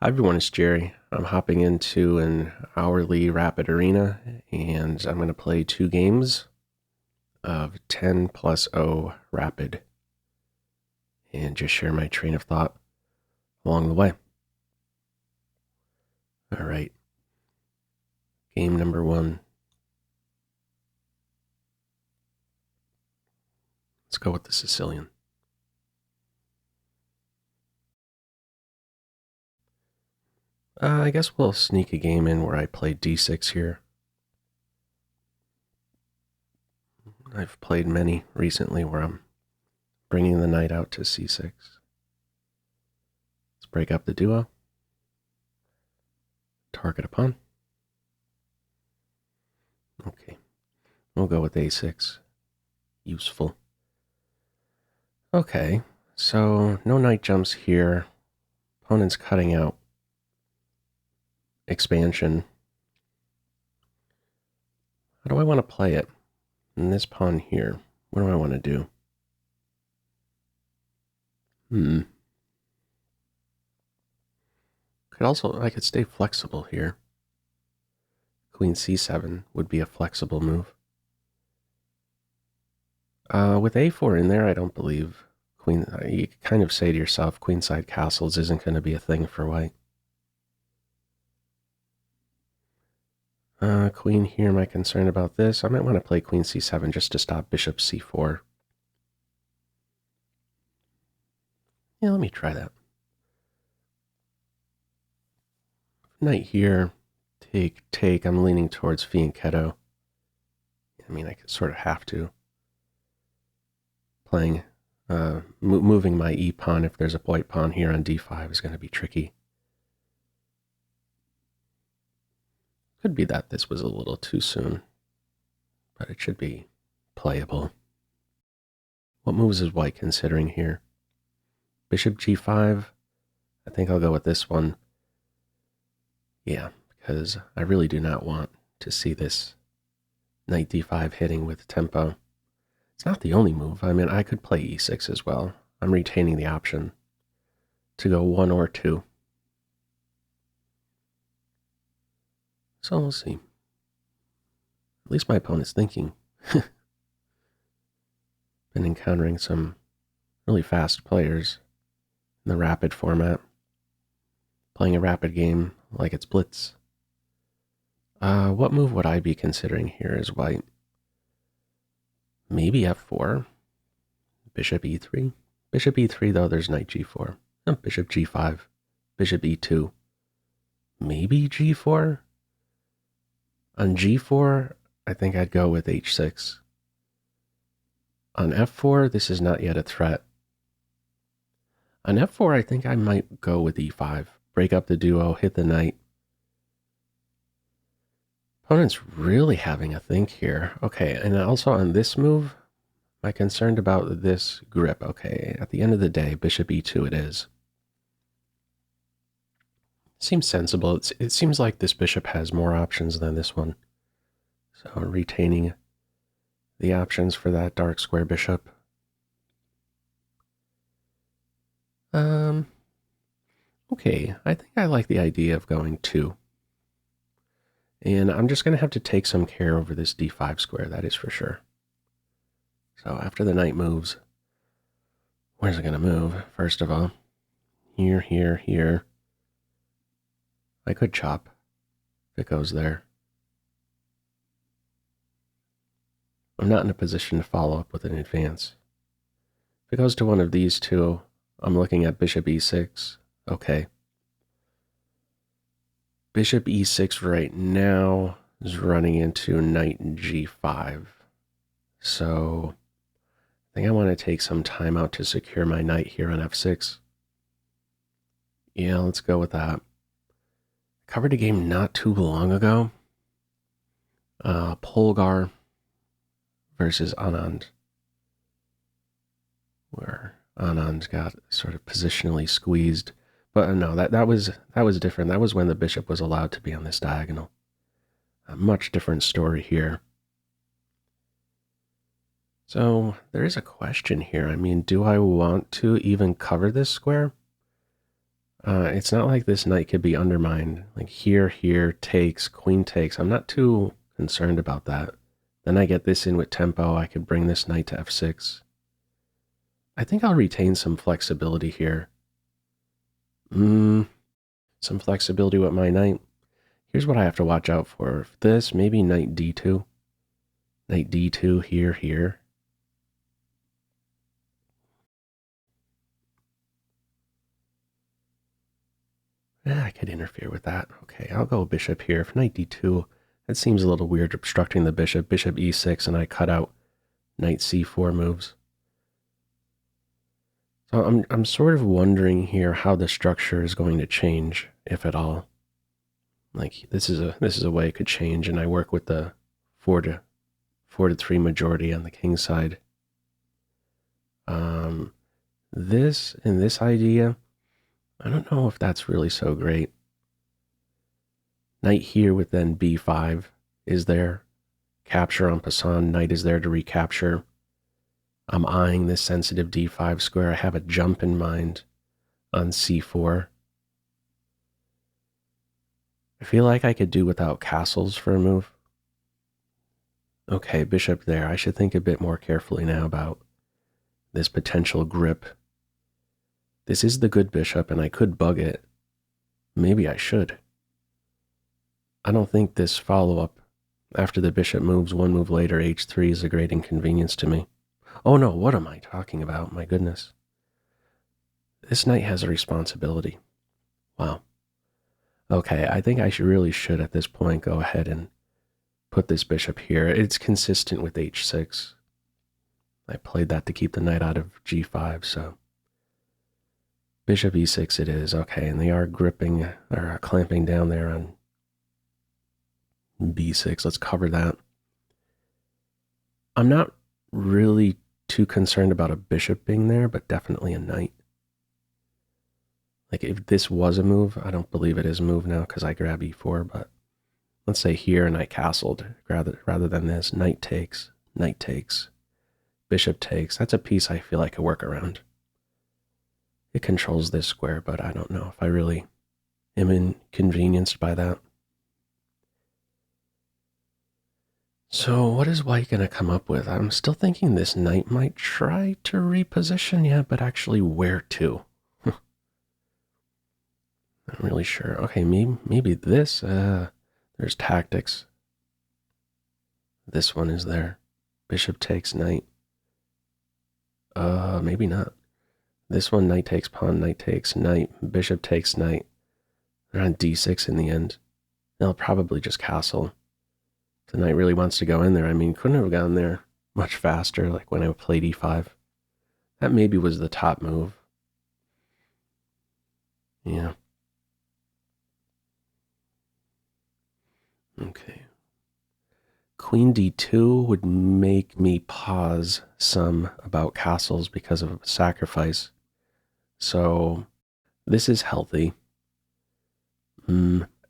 Hi everyone, it's Jerry. I'm hopping into an hourly rapid arena and I'm going to play 2 games of 10+0 rapid and just share my train of thought along the way. All right, game number 1. Let's go with the Sicilian. I guess we'll sneak a game in where I play d6 here. I've played many recently where I'm bringing the knight out to c6. Let's break up the duo. Target a pawn. Okay, we'll go with a6. Useful. Okay, so no knight jumps here. Opponent's cutting out expansion. How do I want to play it? And this pawn here, what do I want to do? I could stay flexible here. Queen c7 would be a flexible move. With a4 in there, I don't believe you kind of say to yourself, queenside castles isn't going to be a thing for white. Queen here, am I concerned about this? I might want to play queen c7 just to stop bishop c4. Yeah, let me try that. Knight here, take. I'm leaning towards fianchetto. I mean, I could sort of have to. Playing, moving my e-pawn if there's a white pawn here on d5 is going to be tricky. Could be that this was a little too soon, but it should be playable. What moves is white considering here? Bishop g5. I think I'll go with this one. Yeah, because I really do not want to see this knight d5 hitting with tempo. It's not the only move. I mean, I could play e6 as well. I'm retaining the option to go 1 or 2. So we'll see. At least my opponent's thinking. Been encountering some really fast players in the rapid format. Playing a rapid game like it's blitz. What move would I be considering here as white? Maybe f4. Bishop e3. Bishop e3, though, there's knight g4. Oh, bishop g5. Bishop e2. Maybe g4? On g4, I think I'd go with h6. On f4, this is not yet a threat. On f4, I think I might go with e5. Break up the duo, hit the knight. Opponent's really having a think here. Okay, and also on this move, am I concerned about this grip? Okay, at the end of the day, bishop e2 it is. Seems sensible. It seems like this bishop has more options than this one. So retaining the options for that dark square bishop. Okay, I think I like the idea of going 2. And I'm just going to have to take some care over this d5 square, that is for sure. So after the knight moves, where's it going to move? First of all, here, here, here. I could chop if it goes there. I'm not in a position to follow up with an advance. If it goes to one of these two, I'm looking at bishop e6. Okay. Bishop e6 right now is running into knight g5. So I think I want to take some time out to secure my knight here on f6. Yeah, let's go with that. I covered a game not too long ago. Polgar versus Anand, where Anand got sort of positionally squeezed. But no, that was different. That was when the bishop was allowed to be on this diagonal. A much different story here. So there is a question here. I mean, do I want to even cover this square? It's not like this knight could be undermined. Like here takes, queen takes. I'm not too concerned about that. Then I get this in with tempo. I could bring this knight to f6. I think I'll retain some flexibility here. Some flexibility with my knight. Here's what I have to watch out for. This, maybe knight d2. Knight d2 here. I could interfere with that. Okay, I'll go bishop here. For knight d2, that seems a little weird, obstructing the bishop. Bishop e6, and I cut out knight c4 moves. So I'm sort of wondering here how the structure is going to change, if at all. Like this is a way it could change, and I work with the 4-3 majority on the king side. This idea, I don't know if that's really so great. Knight here with then b5 is there. Capture en passant, knight is there to recapture. I'm eyeing this sensitive d5 square. I have a jump in mind on c4. I feel like I could do without castles for a move. Okay, bishop there. I should think a bit more carefully now about this potential grip. This is the good bishop, and I could bug it. Maybe I should. I don't think this follow-up after the bishop moves one move later, h3, is a great inconvenience to me. Oh no, what am I talking about? My goodness. This knight has a responsibility. Wow. Okay, I think I really should at this point go ahead and put this bishop here. It's consistent with h6. I played that to keep the knight out of g5, so bishop e6 it is. Okay, and they are gripping or clamping down there on b6. Let's cover that. I'm not really too concerned about a bishop being there, but definitely a knight. Like if this was a move, I don't believe it is a move now because I grab e4, but let's say here and I castled rather than this. Knight takes, bishop takes. That's a piece I feel I could work around. It controls this square, but I don't know if I really am inconvenienced by that. So what is white going to come up with? I'm still thinking this knight might try to reposition, yeah, but actually where to? Not really sure. Okay, maybe this. There's tactics. This one is there. Bishop takes knight. Maybe not. This one, knight takes pawn, knight takes knight, bishop takes knight. They're on d6 in the end. They'll probably just castle. If the knight really wants to go in there, I mean, couldn't have gone there much faster, like when I played e5. That maybe was the top move. Yeah. Okay. Queen d2 would make me pause some about castles because of sacrifice. So this is healthy.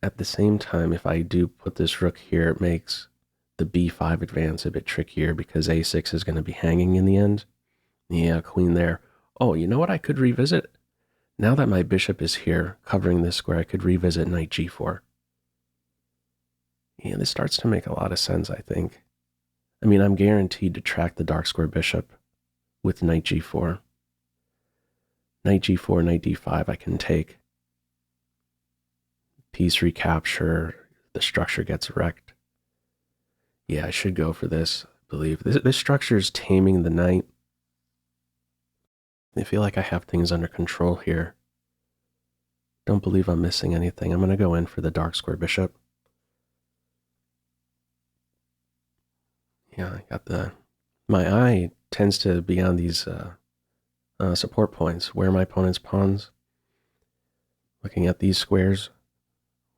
At the same time, if I do put this rook here, it makes the b5 advance a bit trickier because a6 is going to be hanging in the end. Yeah, queen there. Oh, you know what I could revisit? Now that my bishop is here covering this square, I could revisit knight g4. Yeah, this starts to make a lot of sense, I think. I mean, I'm guaranteed to track the dark square bishop with knight g4. Knight g4, knight d5 I can take. Piece recapture, the structure gets wrecked. Yeah, I should go for this, I believe. This structure is taming the knight. I feel like I have things under control here. Don't believe I'm missing anything. I'm going to go in for the dark square bishop. Yeah, I got my eye tends to be on these support points. Where are my opponent's pawns? Looking at these squares.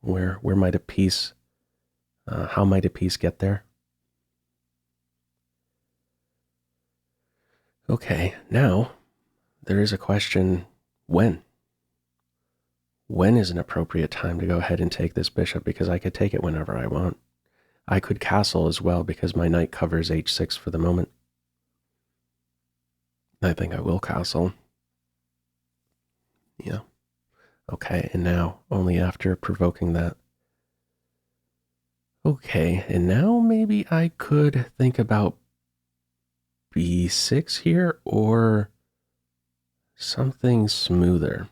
Where might a piece, how might a piece get there? Okay, now there is a question, when? When is an appropriate time to go ahead and take this bishop? Because I could take it whenever I want. I could castle as well because my knight covers h6 for the moment. I think I will castle. Yeah. Okay, and now only after provoking that. Okay, and now maybe I could think about b6 here or something smoother.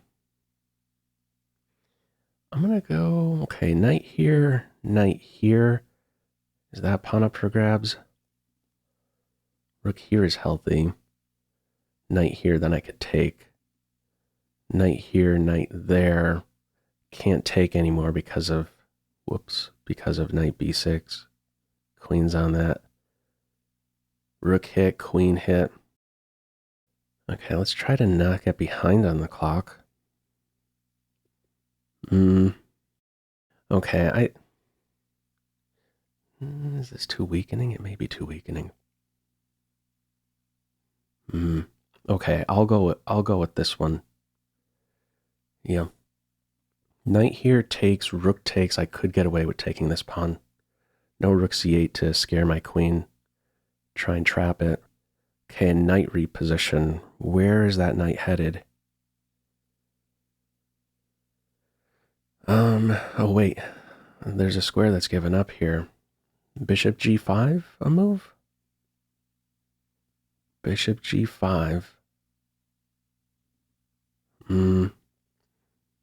I'm going to go, okay, knight here, knight here. Is that pawn up for grabs? Rook here is healthy. Knight here, then I could take. Knight here, knight there. Can't take anymore because of, because of knight b6. Queen's on that. Rook hit, queen hit. Okay, let's try to not get behind on the clock. Okay, is this too weakening? It may be too weakening. Okay, I'll go with this one. Yeah. Knight here takes, rook takes. I could get away with taking this pawn. No rook c8 to scare my queen. Try and trap it. Okay, knight reposition. Where is that knight headed? Oh wait. There's a square that's given up here. Bishop g5, a move? Bishop g5.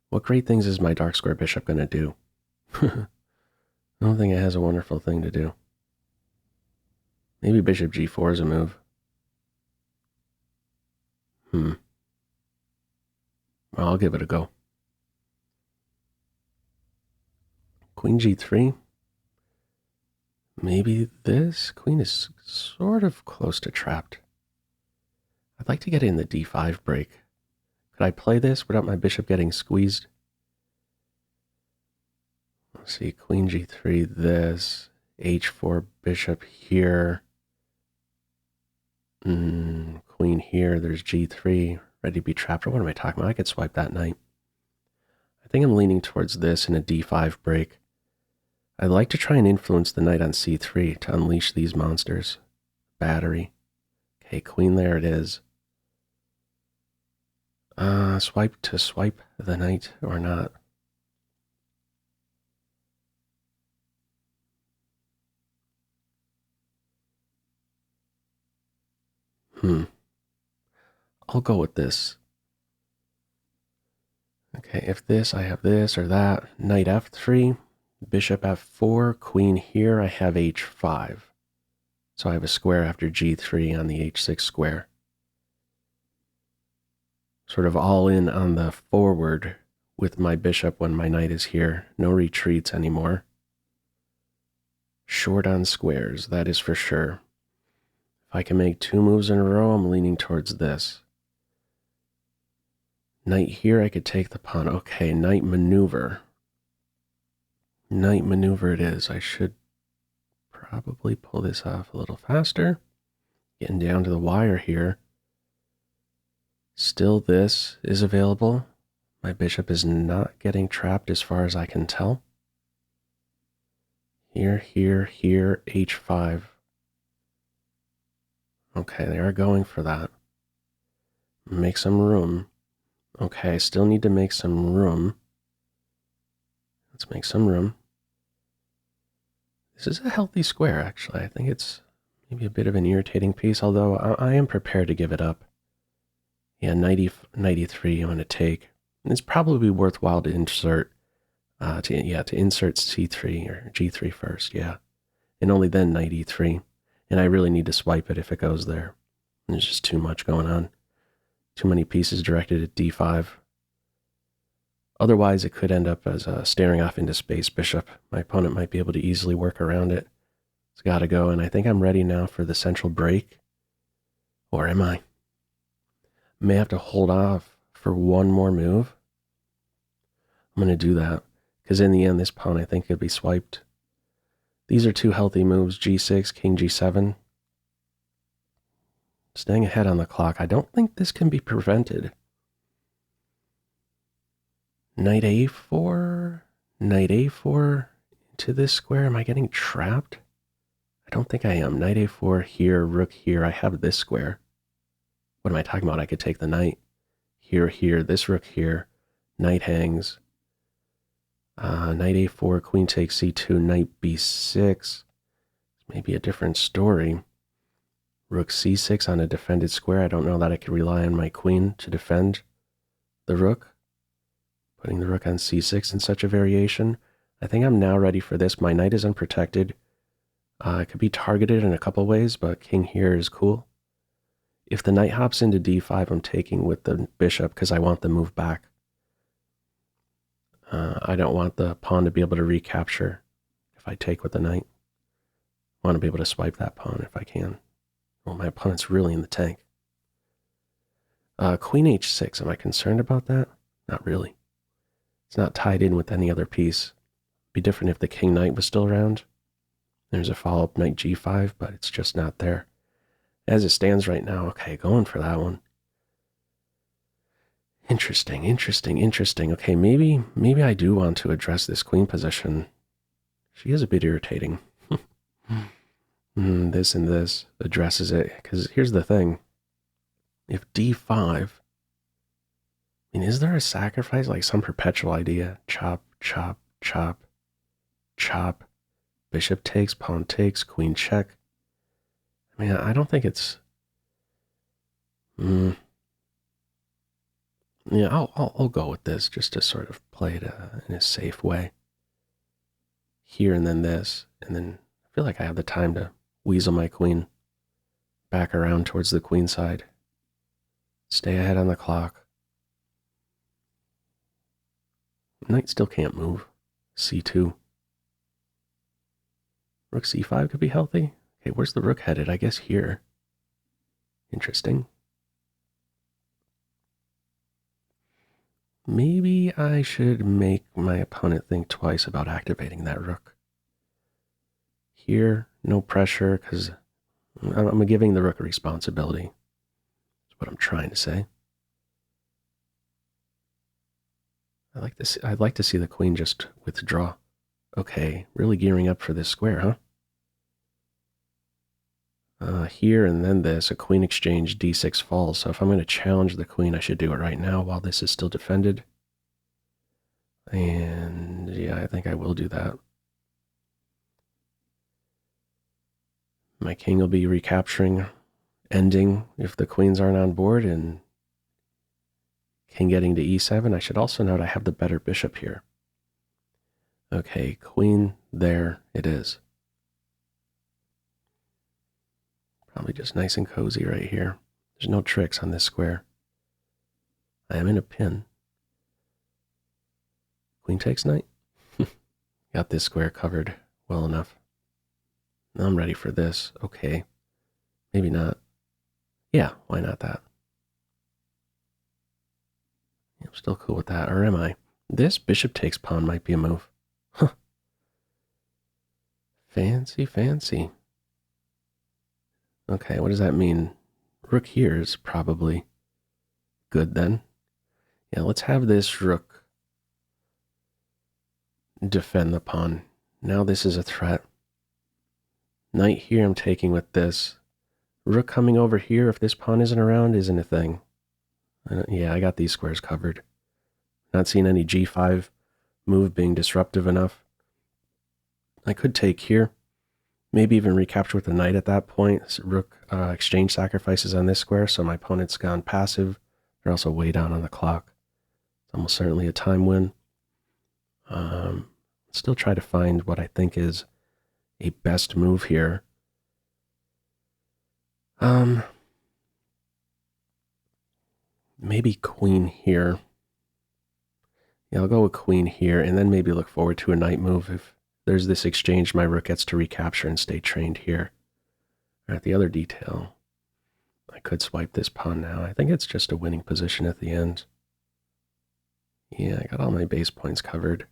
What great things is my dark square bishop going to do? I don't think it has a wonderful thing to do. Maybe bishop g4 is a move. Well, I'll give it a go. Queen g3. Maybe this? Queen is sort of close to trapped. I'd like to get in the d5 break. Could I play this without my bishop getting squeezed? Let's see, queen g3, this. h4, bishop here. Queen here, there's g3, ready to be trapped. Or what am I talking about? I could swipe that knight. I think I'm leaning towards this in a d5 break. I'd like to try and influence the knight on c3 to unleash these monsters. Battery. Okay, queen there it is. Swipe to swipe the knight or not. I'll go with this. Okay, if this, I have this or that. Knight f3, bishop f4, queen here, I have h5. So I have a square after g3 on the h6 square. Sort of all in on the forward with my bishop when my knight is here. No retreats anymore. Short on squares, that is for sure. If I can make 2 moves in a row, I'm leaning towards this. Knight here, I could take the pawn. Okay, knight maneuver. Knight maneuver it is. I should probably pull this off a little faster. Getting down to the wire here. Still this is available. My bishop is not getting trapped as far as I can tell. Here, here, here, h5. Okay, they are going for that. Make some room. Okay, I still need to make some room. Let's make some room. This is a healthy square, actually. I think it's maybe a bit of an irritating piece, although I am prepared to give it up. Yeah, 93 I'm going to take. And it's probably worthwhile to insert, to insert c3 or g3 first, yeah. And only then 93. And I really need to swipe it if it goes there. There's just too much going on. Too many pieces directed at d5. Otherwise, it could end up as staring off into space bishop. My opponent might be able to easily work around it. It's got to go, and I think I'm ready now for the central break. Or am I? May have to hold off for one more move. I'm going to do that, because in the end, this pawn I think could be swiped. These are 2 healthy moves, g6, king g7. Staying ahead on the clock. I don't think this can be prevented. Knight a4, knight a4 to this square. Am I getting trapped? I don't think I am. Knight a4 here, rook here. I have this square. What am I talking about? I could take the knight here, here, this rook here. Knight hangs. Knight a4, queen takes c2, knight b6. Maybe a different story. Rook c6 on a defended square. I don't know that I could rely on my queen to defend the rook. Putting the rook on c6 in such a variation. I think I'm now ready for this. My knight is unprotected. It could be targeted in a couple ways, but king here is cool. If the knight hops into d5, I'm taking with the bishop because I want the move back. I don't want the pawn to be able to recapture if I take with the knight. I want to be able to swipe that pawn if I can. Well, my opponent's really in the tank. Queen h6, am I concerned about that? Not really. It's not tied in with any other piece. It'd be different if the king knight was still around. There's a follow-up knight g5, but it's just not there. As it stands right now, okay, going for that one. Interesting. Okay, maybe I do want to address this queen position. She is a bit irritating. This and this addresses it. Because here's the thing. If d5... I mean, is there a sacrifice? Like some perpetual idea? Chop, chop, chop, chop. Bishop takes, pawn takes, queen check. I mean, I don't think it's... Yeah, I'll go with this just to sort of play it in a safe way. Here and then this, and then I feel like I have the time to weasel my queen back around towards the queen side. Stay ahead on the clock. Knight still can't move. c2. Rook c5 could be healthy. Okay, where's the rook headed? I guess here. Interesting. Maybe I should make my opponent think twice about activating that rook. Here, no pressure, because I'm giving the rook a responsibility. That's what I'm trying to say. I'd like to see the queen just withdraw. Okay, really gearing up for this square, huh? Here and then this, a queen exchange, d6 falls. So if I'm going to challenge the queen, I should do it right now while this is still defended. And yeah, I think I will do that. My king will be recapturing, ending if the queens aren't on board, and king getting to e7. I should also note I have the better bishop here. Okay, queen, there it is. Probably just nice and cozy right here. There's no tricks on this square. I am in a pin. Queen takes knight. Got this square covered well enough. Now I'm ready for this. Okay. Maybe not. Yeah, why not that? I'm still cool with that, or am I? This bishop takes pawn might be a move. Huh. Fancy. Okay, what does that mean? Rook here is probably good then. Yeah, let's have this rook defend the pawn. Now this is a threat. Knight here I'm taking with this. Rook coming over here if this pawn isn't around isn't a thing. Yeah, I got these squares covered. Not seeing any g5 move being disruptive enough. I could take here. Maybe even recapture with the knight at that point. Rook exchange sacrifices on this square, so my opponent's gone passive. They're also way down on the clock. It's almost certainly a time win. Still try to find what I think is a best move here. Maybe queen here. Yeah, I'll go with queen here, and then maybe look forward to a knight move. If there's this exchange, my rook gets to recapture and stay trained here. At the other detail, I could swipe this pawn now. I think it's just a winning position at the end. Yeah, I got all my base points covered.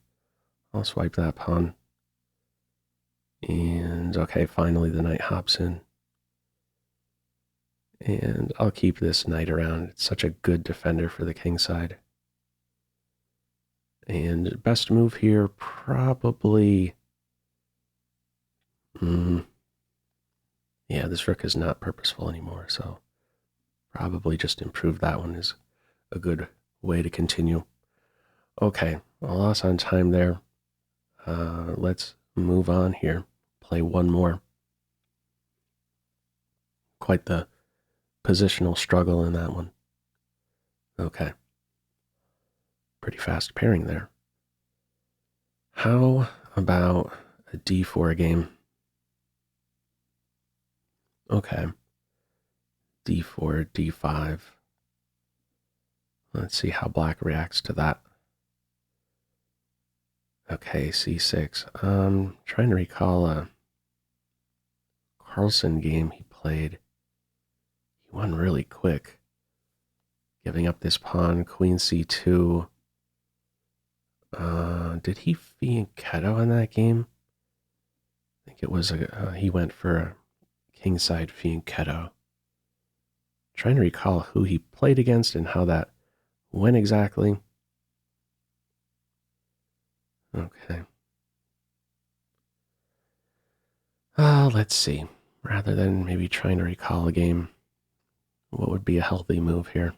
I'll swipe that pawn. And okay, finally the knight hops in. And I'll keep this knight around. It's such a good defender for the king side. And best move here, probably... Yeah, this rook is not purposeful anymore, so probably just improve that one is a good way to continue. Okay, a loss on time there. Let's move on here. Play one more. Quite the positional struggle in that one. Okay. Pretty fast pairing there. How about a d4 game? Okay. d4, d5. Let's see how black reacts to that. Okay, c6. Trying to recall a Carlsen game he played. He won really quick. Giving up this pawn, queen c2. Did he fianchetto in that game? I think it was he went for a kingside fianchetto. Trying to recall who he played against and how that went exactly. Okay. Let's see. Rather than maybe trying to recall a game, what would be a healthy move here?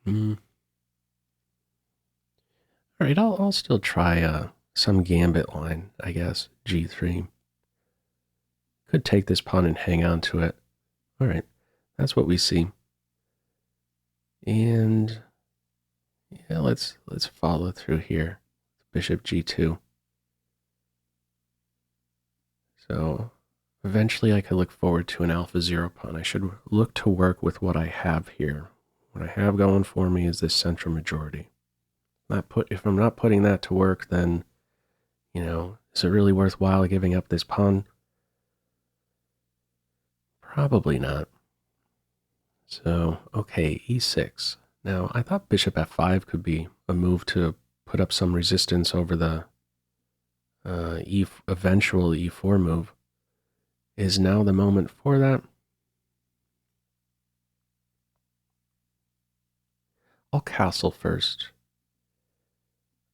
All right, I'll still try some gambit line, I guess. G3. Could take this pawn and hang on to it. All right, that's what we see. And yeah, let's follow through here. Bishop G2. So eventually I could look forward to an alpha 0 pawn. I should look to work with what I have here. What I have going for me is this central majority. If I'm not putting that to work, then, is it really worthwhile giving up this pawn? Probably not. So, okay, e6. Now, I thought bishop f5 could be a move to put up some resistance over the eventual e4 move. Is now the moment for that? I'll castle first.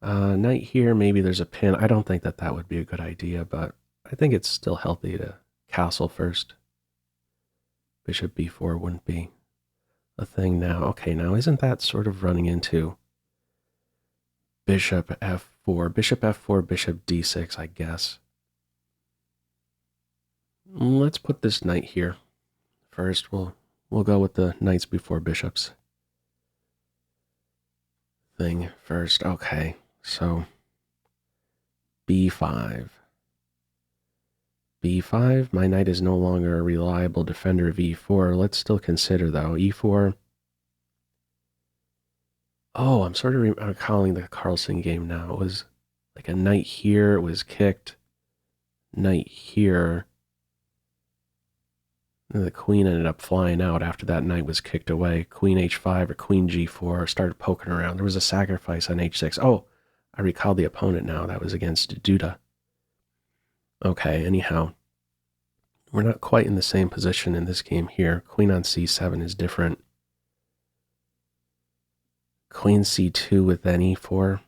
Knight here, maybe there's a pin. I don't think that would be a good idea, but I think it's still healthy to castle first. Bishop b4 wouldn't be a thing now. Okay, now isn't that sort of running into bishop f4, bishop f4, bishop d6, I guess. Let's put this knight here first. We'll go with the knights before bishops thing first. Okay, so b5. b5, my knight is no longer a reliable defender of e4. Let's still consider, though, e4. Oh, I'm sort of recalling the Carlsen game now. It was like a knight here, it was kicked. Knight here. And the queen ended up flying out after that knight was kicked away. Queen h5 or queen g4 started poking around. There was a sacrifice on h6. Oh, I recall the opponent now. That was against Duda. Okay, anyhow. We're not quite in the same position in this game here. Queen on c7 is different. Queen c2 with then e4.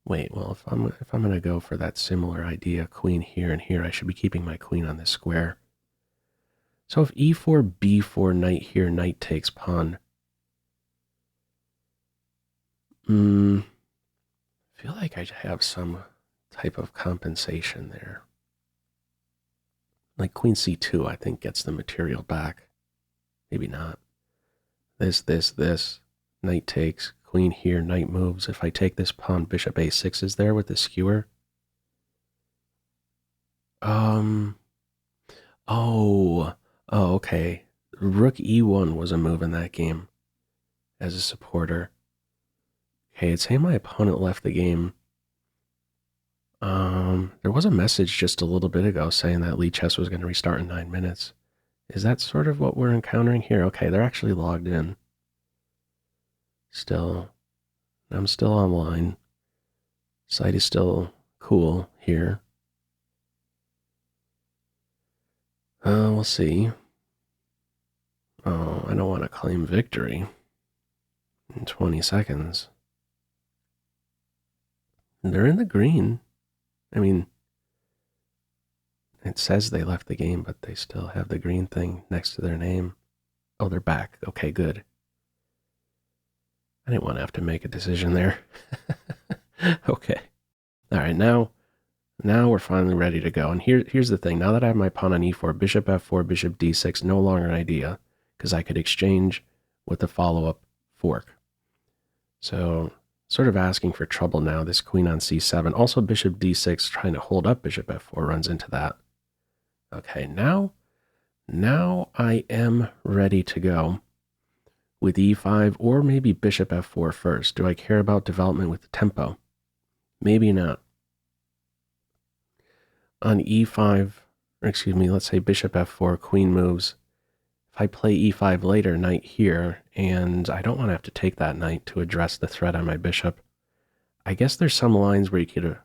Wait, well, if I'm going to go for that similar idea, queen here and here, I should be keeping my queen on this square. So if e4, b4, knight here, knight takes pawn. I feel like I have some type of compensation there. Like queen c2, I think, gets the material back. Maybe not. This. Knight takes, queen here, knight moves. If I take this pawn, bishop a6 is there with the skewer. Oh, okay. Rook e1 was a move in that game as a supporter. Okay, it's saying my opponent left the game. There was a message just a little bit ago saying that Lee Chess was going to restart in 9 minutes. Is that sort of what we're encountering here? Okay, they're actually logged in. Still, I'm still online. Site is still cool here. We'll see. Oh, I don't want to claim victory in 20 seconds. They're in the green. I mean, It says they left the game, but they still have the green thing next to their name. Oh, they're back. Okay, good. I didn't want to have to make a decision there. Okay. All right, now we're finally ready to go. And here's the thing. Now that I have my pawn on e4, bishop f4, bishop d6, no longer an idea, because I could exchange with the follow-up fork. So sort of asking for trouble now, this queen on c7. Also bishop d6 trying to hold up bishop f4 runs into that. Okay, now I am ready to go with e5 or maybe bishop f4 first. Do I care about development with the tempo? Maybe not. On e5, or excuse me, let's say bishop f4, queen moves. If I play e5 later, knight here, and I don't want to have to take that knight to address the threat on my bishop. I guess there's some lines where you could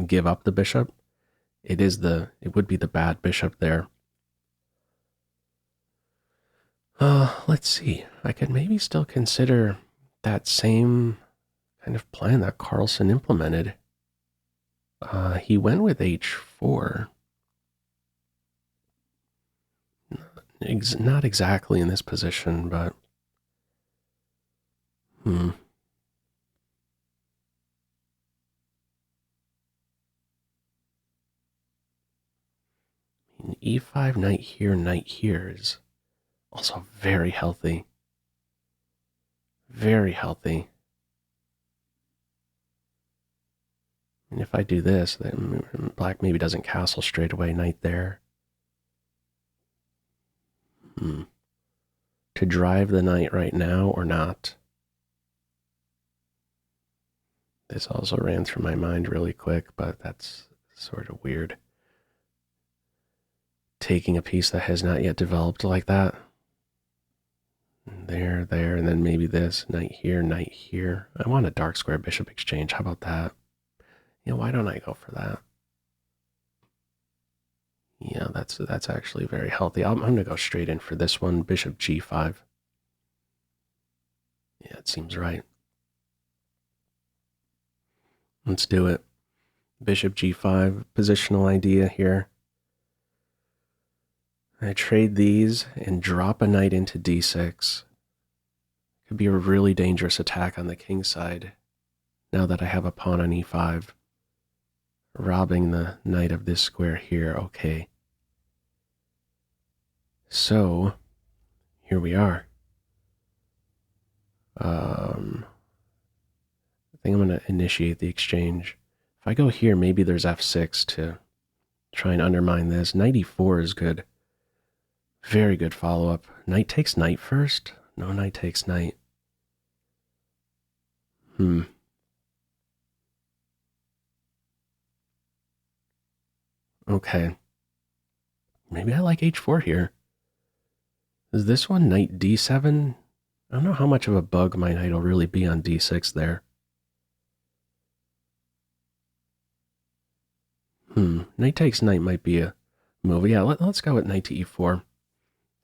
give up the bishop. It would be the bad bishop there. Let's see. I could maybe still consider that same kind of plan that Carlsen implemented. He went with h4. Not exactly in this position, but e5, knight here is also very healthy. Very healthy. And if I do this, then black maybe doesn't castle straight away, knight there. To drive the knight right now or not? This also ran through my mind really quick, but that's sort of weird. Taking a piece that has not yet developed like that. There, and then maybe this, knight here. I want a dark square bishop exchange. How about that? Why don't I go for that? Yeah, that's actually very healthy. I'm going to go straight in for this one, bishop g5. Yeah, it seems right. Let's do it. Bishop g5, positional idea here. I trade these and drop a knight into d6. Could be a really dangerous attack on the king side now that I have a pawn on e5. Robbing the knight of this square here. Okay. So, here we are. I think I'm going to initiate the exchange. If I go here, maybe there's f6 to try and undermine this. Knight e4 is good. Very good follow-up. Knight takes knight first? No, knight takes knight. Okay. Maybe I like h4 here. Is this one knight d7? I don't know how much of a bug my knight will really be on d6 there. Knight takes knight might be a move. Yeah, let's go with knight to e4.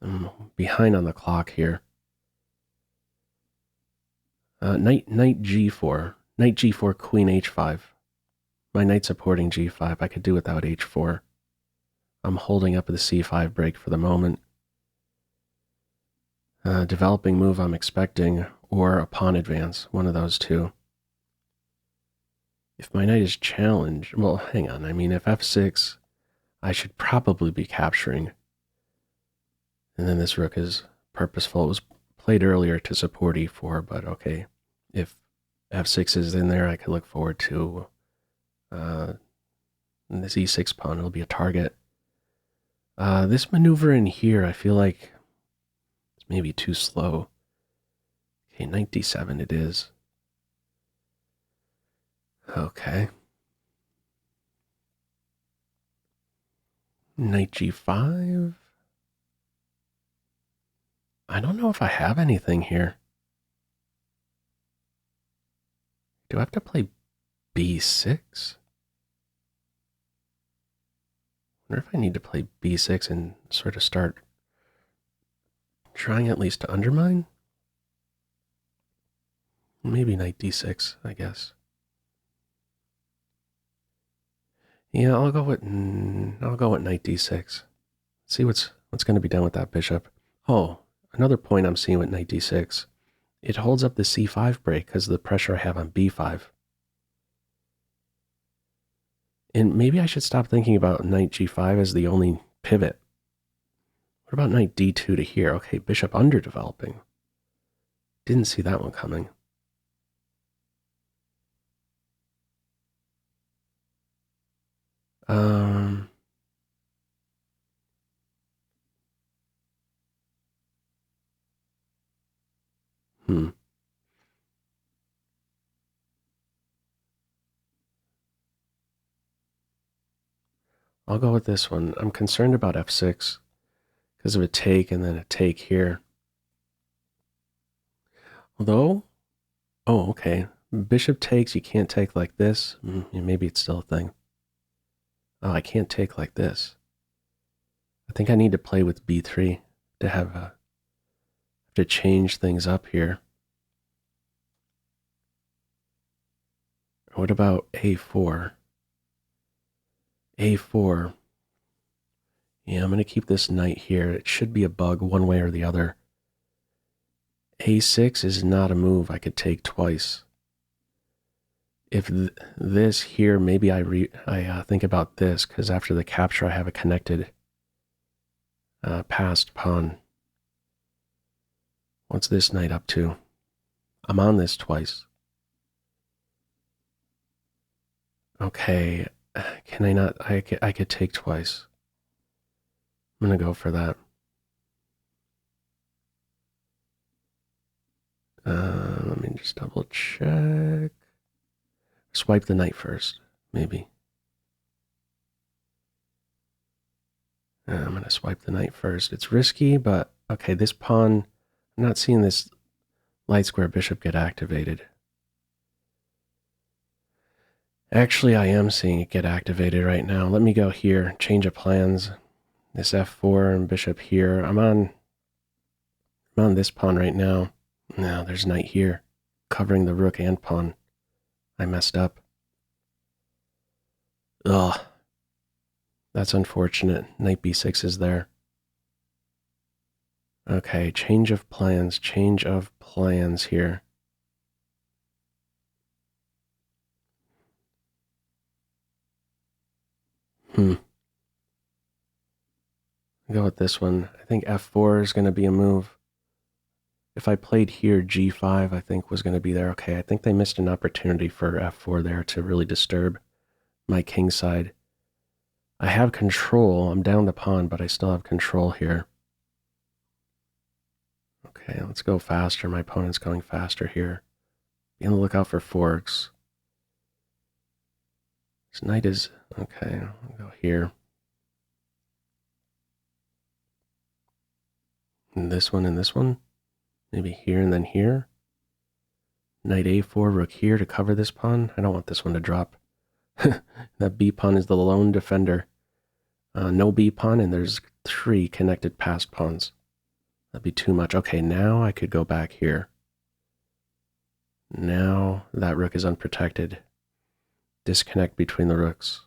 I'm behind on the clock here. Knight g4. Knight g4, queen h5. My knight's supporting g5. I could do without h4. I'm holding up the c5 break for the moment. Developing move I'm expecting, or a pawn advance, one of those two. If my knight is challenged, well, hang on. I mean, if f6, I should probably be capturing. And then this rook is purposeful. It was played earlier to support e4, but okay. If f6 is in there, I could look forward to this e6 pawn. It'll be a target. This maneuver in here, I feel like it's maybe too slow. Okay, knight d7 it is. Okay. Knight g5. I don't know if I have anything here. Do I have to play b6? I wonder if I need to play b6 and sort of start trying at least to undermine? Maybe knight d6, I guess. Yeah, I'll go with knight d6. See what's going to be done with that bishop. Oh, another point I'm seeing with knight d6. It holds up the c5 break because of the pressure I have on b5. And maybe I should stop thinking about knight g5 as the only pivot. What about knight d2 to here? Okay, bishop underdeveloping. Didn't see that one coming. Hmm. I'll go with this one. I'm concerned about f6 because of a take and then a take here. Although, oh, okay. Bishop takes, you can't take like this. Maybe it's still a thing. Oh, I can't take like this. I think I need to play with b3 to have to change things up here. What about a4? a4. Yeah, I'm going to keep this knight here. It should be a bug one way or the other. a6 is not a move I could take twice. If this here, maybe I think about this, because after the capture I have a connected passed pawn. What's this knight up to? I'm on this twice. Okay, can I not? I could take twice. I'm going to go for that. Let me just double check. Swipe the knight first, maybe. I'm going to swipe the knight first. It's risky, but okay, this pawn, I'm not seeing this light square bishop get activated. Actually, I am seeing it get activated right now. Let me go here, change of plans. This f4 and bishop here. I'm on this pawn right now. No, there's knight here, covering the rook and pawn. I messed up. Ugh. That's unfortunate. Knight b6 is there. Okay, change of plans here. Go with this one. I think f4 is going to be a move. If I played here, g5, I think was going to be there. Okay, I think they missed an opportunity for f4 there to really disturb my king side. I have control. I'm down the pawn, but I still have control here. Okay, let's go faster. My opponent's going faster here. Be on the lookout for forks. This knight is... Okay, I'll go here. And this one. Maybe here and then here. Knight a4, rook here to cover this pawn. I don't want this one to drop. That b pawn is the lone defender. No b pawn, and there's 3 connected passed pawns. That'd be too much. Okay, now I could go back here. Now that rook is unprotected. Disconnect between the rooks.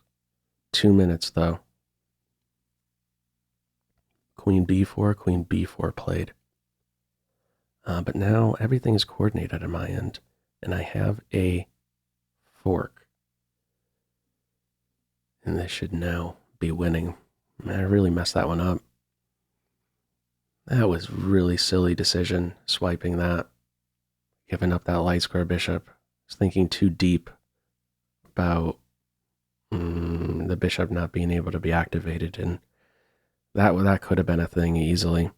2 minutes, though. Queen b4 played. But now everything is coordinated on my end, and I have a fork. And this should now be winning. I really messed that one up. That was really silly decision, swiping that. Giving up that light square bishop. I was thinking too deep about the bishop not being able to be activated, and that could have been a thing easily.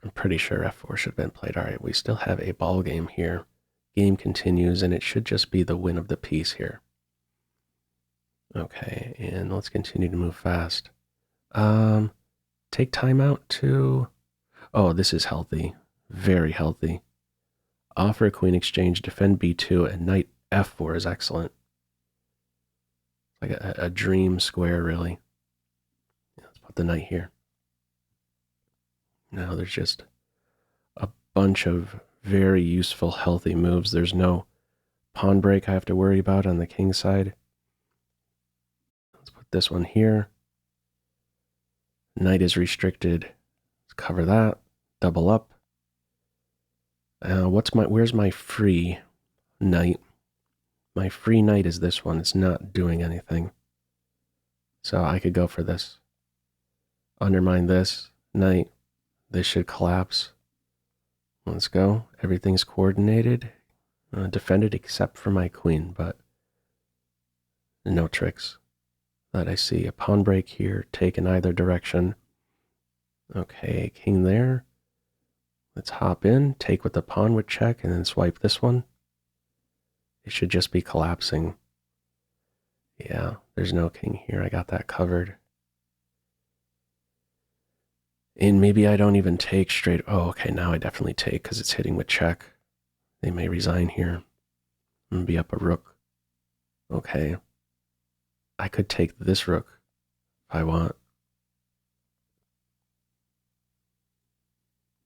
I'm pretty sure f4 should have been played. All right, we still have a ball game here. Game continues, and it should just be the win of the piece here. Okay, and let's continue to move fast. Take time out to... Oh, this is healthy. Very healthy. Offer a queen exchange, defend b2, and knight f4 is excellent. Like a dream square, really. Let's put the knight here. Now there's just a bunch of very useful, healthy moves. There's no pawn break I have to worry about on the king side. Let's put this one here. Knight is restricted. Let's cover that. Double up. Where's my free knight? My free knight is this one. It's not doing anything. So I could go for this. Undermine this knight. This should collapse. Let's go. Everything's coordinated. Defended except for my queen, but no tricks that I see. A pawn break here, take in either direction. Okay, king there. Let's hop in, take with the pawn with check, and then swipe this one. It should just be collapsing. Yeah, there's no king here. I got that covered. And maybe I don't even take straight. Oh, okay, now I definitely take because it's hitting with check. They may resign here. I'm going to be up a rook. Okay. I could take this rook if I want.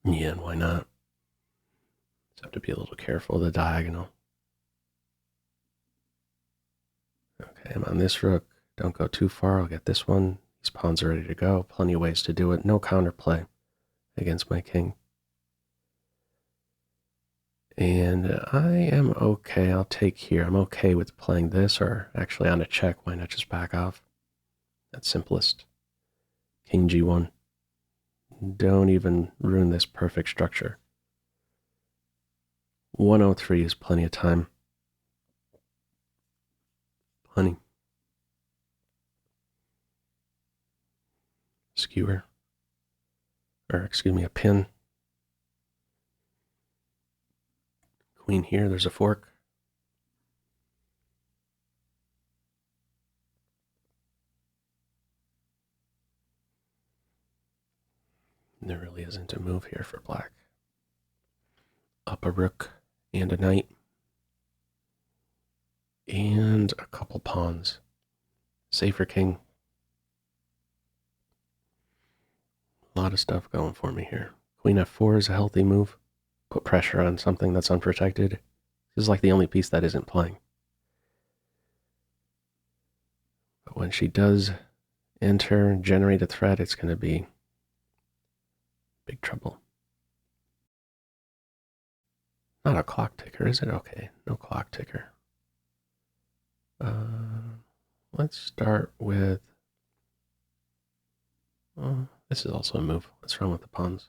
Yeah, and why not? Just have to be a little careful of the diagonal. Okay, I'm on this rook. Don't go too far. I'll get this one. These pawns are ready to go. Plenty of ways to do it. No counterplay against my king. And I am okay. I'll take here. I'm okay with playing this, or actually on a check. Why not just back off? That's simplest. King G1. Don't even ruin this perfect structure. 103 is plenty of time. Plenty. Skewer. Or, excuse me, a pin. Queen here, there's a fork. There really isn't a move here for black. Up a rook and a knight. And a couple pawns. Safer king. A lot of stuff going for me here. Queen f4 is a healthy move. Put pressure on something that's unprotected. This is like the only piece that isn't playing. But when she does enter and generate a threat, it's going to be big trouble. Not a clock ticker, is it? Okay, no clock ticker. Let's start with... this is also a move. Let's run with the pawns.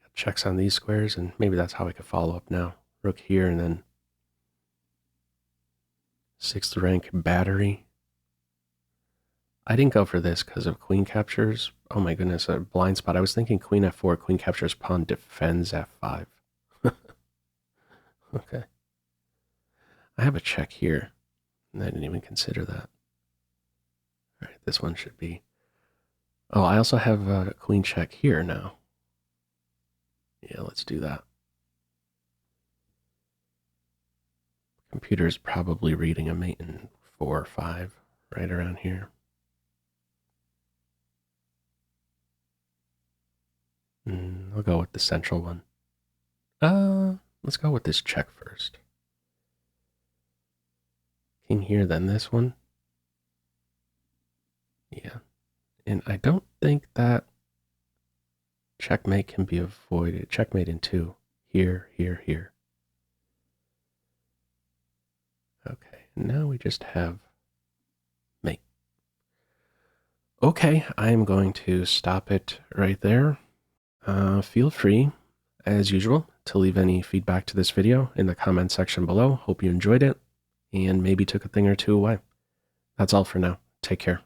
Got checks on these squares, and maybe that's how I could follow up now. Rook here, and then 6th rank battery. I didn't go for this because of queen captures. Oh my goodness, a blind spot. I was thinking queen f4, queen captures, pawn defends f5. Okay. I have a check here, and I didn't even consider that. All right, this one should be... Oh, I also have a queen check here now. Yeah, let's do that. Computer's probably reading a mate in 4 or 5, right around here. I'll go with the central one. Let's go with this check first. King here, then this one. Yeah. And I don't think that checkmate can be avoided. Checkmate in 2. Here, here, here. Okay, now we just have mate. Okay, I'm going to stop it right there. Feel free, as usual, to leave any feedback to this video in the comment section below. Hope you enjoyed it and maybe took a thing or two away. That's all for now. Take care.